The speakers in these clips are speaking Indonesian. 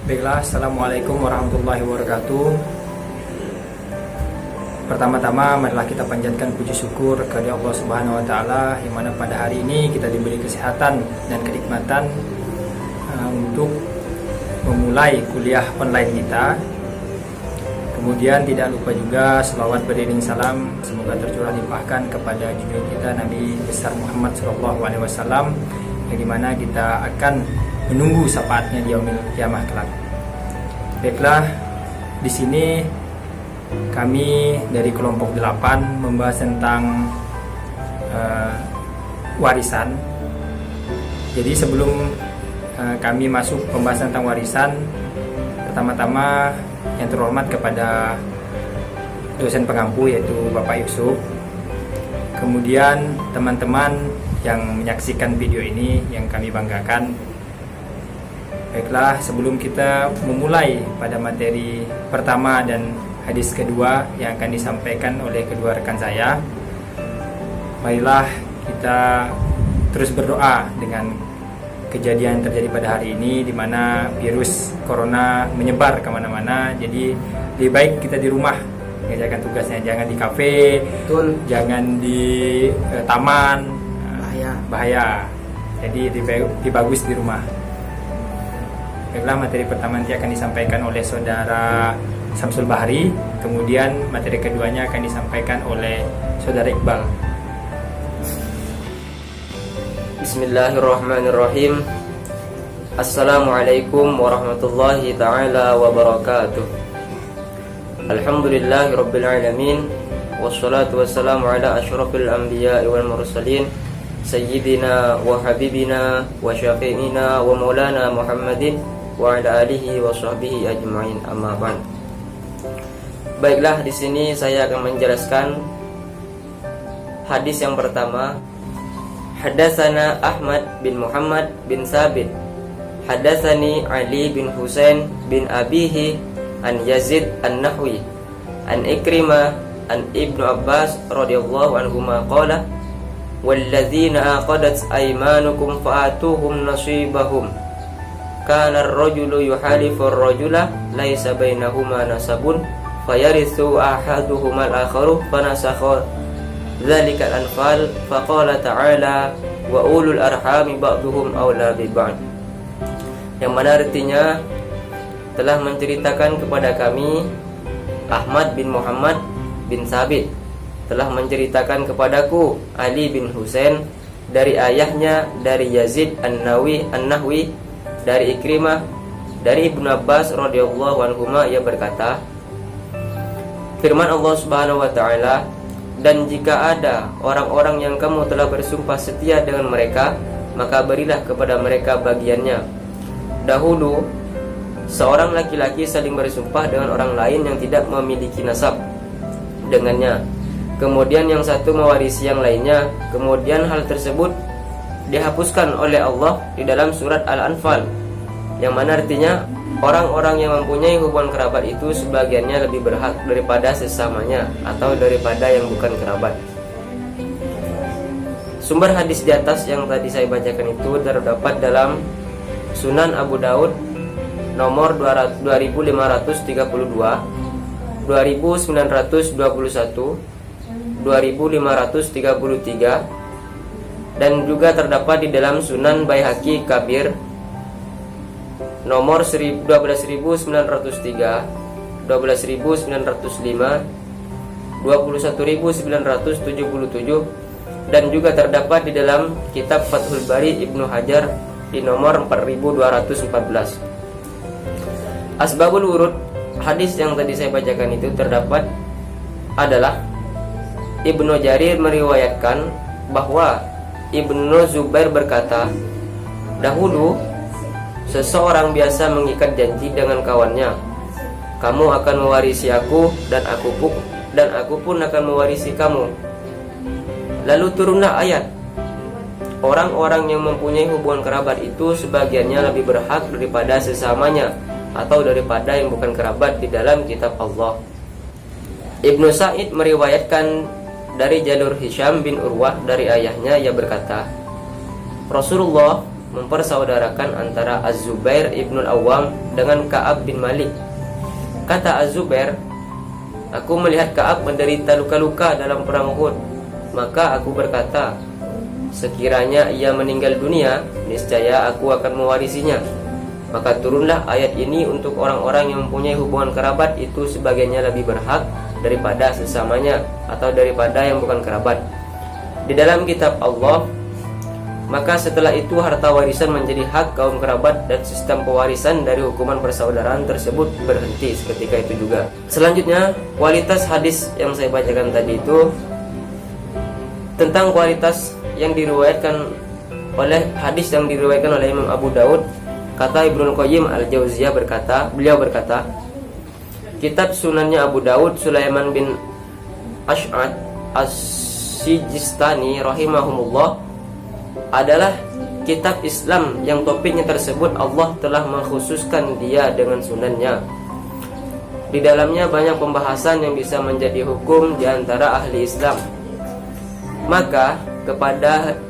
Baiklah, Assalamualaikum warahmatullahi wabarakatuh. Pertama-tama marilah kita panjatkan puji syukur kepada Allah Subhanahu wa taala yang mana pada hari ini kita diberi kesehatan dan kenikmatan untuk memulai kuliah online kita. Kemudian tidak lupa juga selawat beriring salam semoga tercurah limpahkan kepada junjungan kita Nabi besar Muhammad SAW, yang dimana kita akan menunggu syafaatnya di yaumil kiamah kelak. Baiklah, di sini kami dari kelompok 8 membahas tentang warisan. Jadi sebelum kami masuk pembahasan tentang warisan, pertama-tama yang terhormat kepada dosen pengampu yaitu Bapak Yusuf. Kemudian teman-teman yang menyaksikan video ini yang kami banggakan. Baiklah, sebelum kita memulai pada materi pertama dan hadis kedua yang akan disampaikan oleh kedua rekan saya, marilah kita terus berdoa dengan kejadian yang terjadi pada hari ini, di mana virus corona menyebar kemana-mana. Jadi lebih baik kita di rumah mengerjakan tugasnya, jangan di kafe, jangan di taman, bahaya. Jadi lebih bagus di rumah. Baiklah, materi pertama nanti akan disampaikan oleh saudara Samsul Bahri, kemudian materi keduanya akan disampaikan oleh saudara Iqbal. Bismillahirrahmanirrahim. Assalamualaikum warahmatullahi ta'ala wabarakatuh. Alhamdulillahirabbil alamin, wassalatu wassalamu ala asyrafil anbiya'i wal mursalin, sayyidina wa habibina wa syafi'ina wa maulana Muhammadin wa ala alihi wa sahbihi ajma'in, amma ba'd. Baiklah, di sini saya akan menjelaskan hadis yang pertama. Hadatsana Ahmad bin Muhammad bin Sabit, hadatsani Ali bin Husain bin Abihi an Yazid an-Nahwi an Ikrimah an Ibnu Abbas radhiyallahu anhuma qala walladzina aqadat aymanukum fa'atuhum nasibahum kana ar-rajulu yuhalifu ar-rajula laysa bainahuma nasabun fayarithu ahaduhuma al-akharu fanasakha dzalika al-anfal faqala ta'ala wa ulul arhami ba'duhum aula bi ba'd, yang mana artinya telah menceritakan kepada kami Ahmad bin Muhammad bin Sabit telah menceritakan kepadaku Ali bin Husain dari ayahnya dari Yazid an-Nahwi dari Ikrimah dari Ibnu Abbas radhiyallahu anhuma, ia berkata, firman Allah Subhanahu wa taala, dan jika ada orang-orang yang kamu telah bersumpah setia dengan mereka, maka berilah kepada mereka bagiannya. Dahulu seorang laki-laki saling bersumpah dengan orang lain yang tidak memiliki nasab dengannya, kemudian yang satu mewarisi yang lainnya, kemudian hal tersebut dihapuskan oleh Allah di dalam surat Al-Anfal, yang mana artinya orang-orang yang mempunyai hubungan kerabat itu sebagiannya lebih berhak daripada sesamanya atau daripada yang bukan kerabat. Sumber hadis di atas yang tadi saya bacakan itu terdapat dalam Sunan Abu Daud nomor 2532, 2921, 2533, dan juga terdapat di dalam Sunan Baihaqi Kabir nomor 12.903, 12.905, 21.977, dan juga terdapat di dalam kitab Fathul Bari Ibnu Hajar di nomor 4.214. Asbabul Wurud hadis yang tadi saya bacakan itu terdapat adalah Ibnu Jarir meriwayatkan bahwa Ibnu Zubair berkata, dahulu seseorang biasa mengikat janji dengan kawannya, kamu akan mewarisi aku dan aku pun akan mewarisi kamu. Lalu turunlah ayat, orang-orang yang mempunyai hubungan kerabat itu sebagiannya lebih berhak daripada sesamanya atau daripada yang bukan kerabat di dalam kitab Allah. Ibnu Sa'id meriwayatkan dari jalur Hisham bin Urwah dari ayahnya, ia berkata, Rasulullah mempersaudarakan antara Az-Zubair ibnul Awwam dengan Ka'ab bin Malik. Kata Az-Zubair, aku melihat Ka'ab menderita luka-luka dalam perang Uhud, maka aku berkata, sekiranya ia meninggal dunia, niscaya aku akan mewarisinya. Maka turunlah ayat ini untuk orang-orang yang mempunyai hubungan kerabat itu sebagiannya lebih berhak daripada sesamanya atau daripada yang bukan kerabat di dalam kitab Allah. Maka setelah itu harta warisan menjadi hak kaum kerabat dan sistem pewarisan dari hukuman persaudaraan tersebut berhenti seketika itu juga. Selanjutnya, kualitas hadis yang saya bacakan tadi itu tentang kualitas yang diriwayatkan oleh hadis yang diriwayatkan oleh Imam Abu Daud. Kata Ibnu Qayyim Al-Jauziyah beliau berkata, kitab sunannya Abu Daud Sulaiman bin Ash'ad As-Sijistani rahimahumullah adalah kitab Islam yang topiknya tersebut Allah telah mengkhususkan dia dengan sunannya. Di dalamnya banyak pembahasan yang bisa menjadi hukum di antara ahli Islam. Maka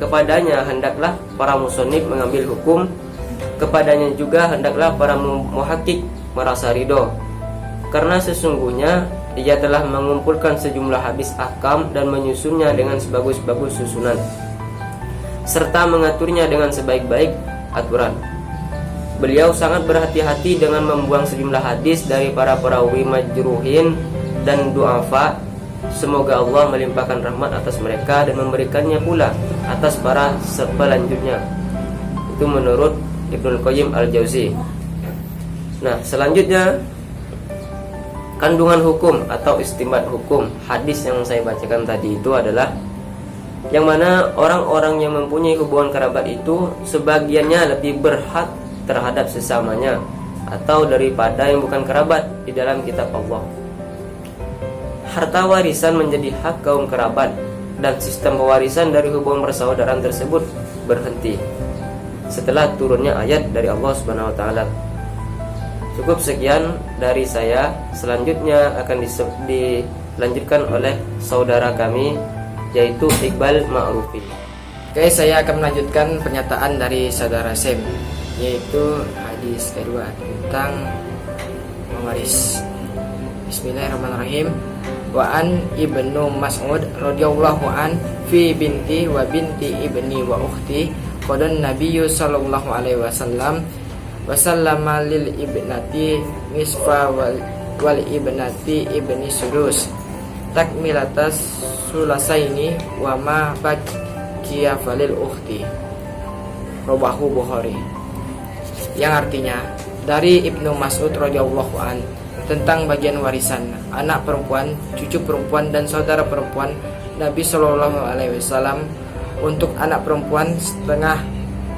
kepadanya hendaklah para musonif mengambil hukum, kepadanya juga hendaklah para muhakkik merasa ridho, karena sesungguhnya ia telah mengumpulkan sejumlah hadis ahkam dan menyusunnya dengan sebagus-bagus susunan, serta mengaturnya dengan sebaik-baik aturan. Beliau sangat berhati-hati dengan membuang sejumlah hadis dari para perawi majruhin dan du'afa. Semoga Allah melimpahkan rahmat atas mereka dan memberikannya pula atas para selanjutnya. Itu menurut Ibnu Qayyim Al-Jauzi. Nah, selanjutnya kandungan hukum atau istinbat hukum hadis yang saya bacakan tadi itu adalah yang mana orang-orang yang mempunyai hubungan kerabat itu sebagiannya lebih berhak terhadap sesamanya atau daripada yang bukan kerabat di dalam kitab Allah. Harta warisan menjadi hak kaum kerabat dan sistem pewarisan dari hubungan persaudaraan tersebut berhenti setelah turunnya ayat dari Allah Subhanahu wa taala. Cukup sekian dari saya. Selanjutnya akan dilanjutkan oleh saudara kami yaitu Iqbal Ma'rufi. Oke, saya akan melanjutkan pernyataan dari saudara Sem, yaitu hadis kedua tentang mewaris. Bismillahirrahmanirrahim. Wa an Ibnu Mas'ud radhiyallahu an fi binti wa binti ibni wa ukhti qadan nabiyyu sallallahu alaihi wasallam wa sallama lil ibnati nisfa wal ibnati ibni sudus takmilatas sulasaini wa ma baqiya falil ukhti. Rawahu Bukhari. Yang artinya dari Ibnu Mas'ud radhiyallahu an tentang bagian warisan anak perempuan, cucu perempuan dan saudara perempuan Nabi Shallallahu alaihi wasallam. Untuk anak perempuan setengah,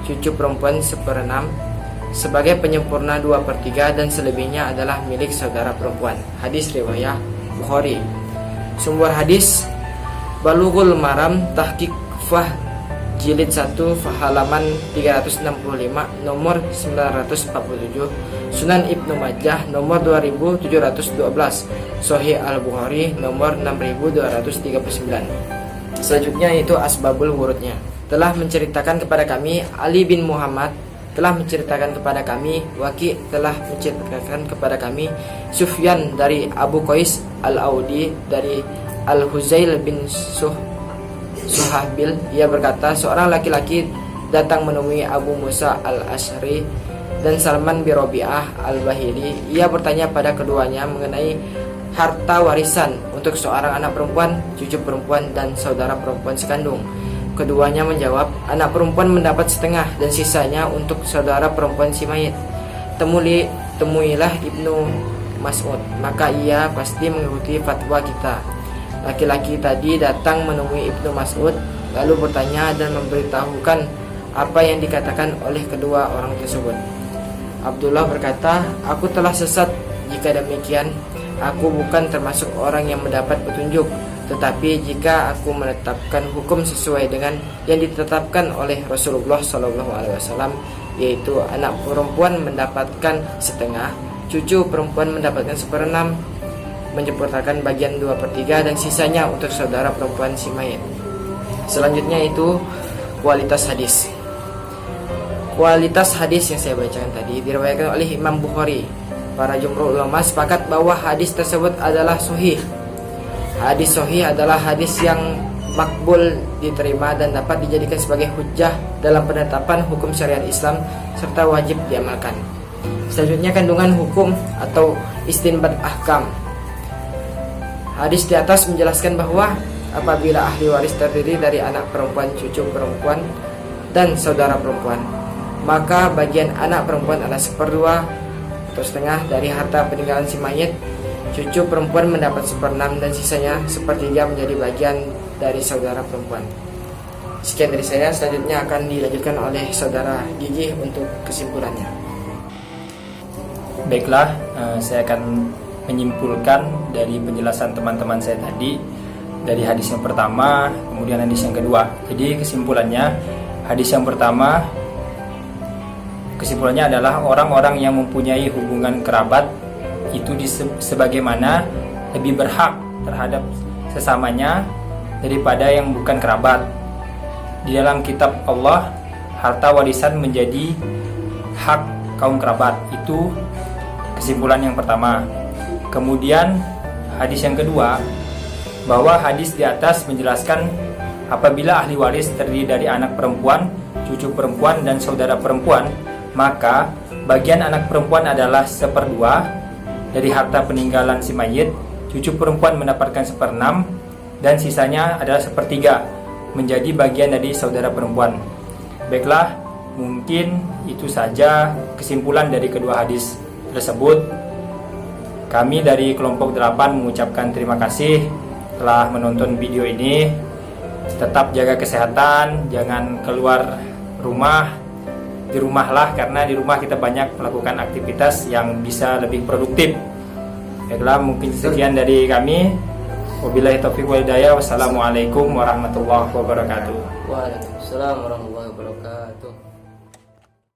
cucu perempuan 1/6 sebagai penyempurna 2/3 dan selebihnya adalah milik saudara perempuan. Hadis riwayat Bukhari. Sumber hadis Bulughul Maram Tahqiq Fah Jilid 1 halaman 365 nomor 947, Sunan Ibnu Majah nomor 2712, Sahih Al-Bukhari nomor 6239. Selanjutnya itu asbabul wurudnya. Telah menceritakan kepada kami Ali bin Muhammad, telah menceritakan kepada kami Waki, telah menceritakan kepada kami Sufyan dari Abu Qais Al-Audi dari Al-Huzail bin Suhabil. Ia berkata, seorang laki-laki datang menemui Abu Musa Al-Asy'ari dan Salman bin Rabi'ah Al-Bahili. Ia bertanya pada keduanya mengenai harta warisan untuk seorang anak perempuan, cucu perempuan dan saudara perempuan sekandung. Keduanya menjawab, anak perempuan mendapat setengah dan sisanya untuk saudara perempuan si mayit. Temuilah Ibnu Mas'ud, maka ia pasti mengikuti fatwa kita. Laki-laki tadi datang menemui Ibnu Mas'ud lalu bertanya dan memberitahukan apa yang dikatakan oleh kedua orang tersebut. Abdullah berkata, aku telah sesat. Jika demikian, aku bukan termasuk orang yang mendapat petunjuk. Tetapi jika aku menetapkan hukum sesuai dengan yang ditetapkan oleh Rasulullah SAW, yaitu anak perempuan mendapatkan setengah, cucu perempuan mendapatkan 1/6, menyempurnakan bagian 2/3 dan sisanya untuk saudara perempuan si mayit. Selanjutnya itu kualitas hadis. Kualitas hadis yang saya bacakan tadi diriwayatkan oleh Imam Bukhari. Para jumhur ulama sepakat bahwa hadis tersebut adalah sahih. Hadis sahih adalah hadis yang makbul, diterima dan dapat dijadikan sebagai hujjah dalam penetapan hukum syariat Islam serta wajib diamalkan. Selanjutnya kandungan hukum atau istinbat ahkam. Hadis di atas menjelaskan bahwa apabila ahli waris terdiri dari anak perempuan, cucu perempuan, dan saudara perempuan, maka bagian anak perempuan adalah 1/2 atau setengah dari harta peninggalan si mayit. Cucu perempuan mendapat 1/6 dan sisanya 1/3 menjadi bagian dari saudara perempuan. Sekian dari saya, selanjutnya akan dilanjutkan oleh saudara Gigi untuk kesimpulannya. Baiklah, saya akan menyimpulkan dari penjelasan teman-teman saya tadi, dari hadis yang pertama, kemudian hadis yang kedua. Jadi kesimpulannya, hadis yang pertama, kesimpulannya adalah orang-orang yang mempunyai hubungan kerabat itu sebagaimana lebih berhak terhadap sesamanya daripada yang bukan kerabat. Di dalam kitab Allah, harta warisan menjadi hak kaum kerabat. Itu kesimpulan yang pertama. Kemudian hadis yang kedua, bahwa hadis di atas menjelaskan apabila ahli waris terdiri dari anak perempuan, cucu perempuan, dan saudara perempuan, maka bagian anak perempuan adalah 1/2 dari harta peninggalan si mayit, cucu perempuan mendapatkan 1/6, dan sisanya adalah 1/3 menjadi bagian dari saudara perempuan. Baiklah, mungkin itu saja kesimpulan dari kedua hadis tersebut. Kami dari kelompok 8 mengucapkan terima kasih telah menonton video ini. Tetap jaga kesehatan, jangan keluar rumah. Di rumahlah, karena di rumah kita banyak melakukan aktivitas yang bisa lebih produktif. Baiklah, mungkin sekian dari kami. Wabillahi taufiq wal hidayah. Wassalamualaikum warahmatullahi wabarakatuh. Waalaikumsalam warahmatullahi wabarakatuh.